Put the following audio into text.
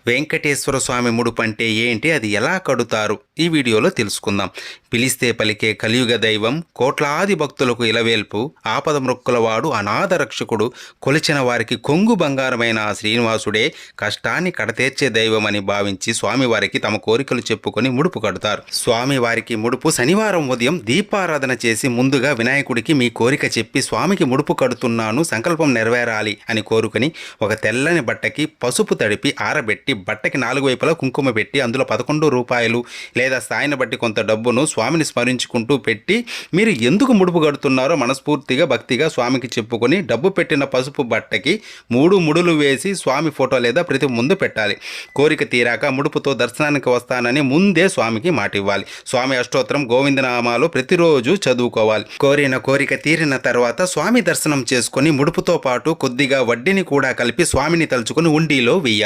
వెంకటేశ్వర స్వామి ముడుపు అంటే ఏంటి, అది ఎలా కడుతారు, ఈ వీడియోలో తెలుసుకుందాం. పిలిస్తే పలికే కలియుగ దైవం, కోట్లాది భక్తులకు ఇలవేల్పు, ఆపద మృక్కులవాడు, అనాథ రక్షకుడు, కొలిచిన వారికి కొంగు బంగారమైన ఆ శ్రీనివాసుడే కష్టాన్ని కడతీర్చే దైవం అని భావించి స్వామివారికి తమ కోరికలు చెప్పుకొని ముడుపు కడతారు. స్వామివారికి ముడుపు శనివారం ఉదయం దీపారాధన చేసి ముందుగా వినాయకుడికి మీ కోరిక చెప్పి స్వామికి ముడుపు కడుతున్నాను, సంకల్పం నెరవేరాలి అని కోరుకుని ఒక తెల్లని బట్టకి పసుపు తడిపి ఆరబెట్టి బట్టకి 4 వైపులా కుంకుమ పెట్టి అందులో 11 రూపాయలు లేదా స్థాయిని బట్టి కొంత డబ్బును స్వామిని స్మరించుకుంటూ పెట్టి మీరు ఎందుకు ముడుపు కడుతున్నారో మనస్ఫూర్తిగా భక్తిగా స్వామికి చెప్పుకొని డబ్బు పెట్టిన పసుపు బట్టకి 3 ముడులు వేసి స్వామి ఫోటో లేదా ప్రతి ముందు పెట్టాలి. కోరిక తీరాక ముడుపుతో దర్శనానికి వస్తానని ముందే స్వామికి మాట ఇవ్వాలి. స్వామి అష్టోత్తరం గోవిందనామాలు ప్రతిరోజు చదువుకోవాలి. కోరిన కోరిక తీరిన తర్వాత స్వామి దర్శనం చేసుకొని ముడుపుతో పాటు కొద్దిగా వడ్డీని కూడా కలిపి స్వామిని తలుచుకొని ఉండిలో వెయ్యాలి.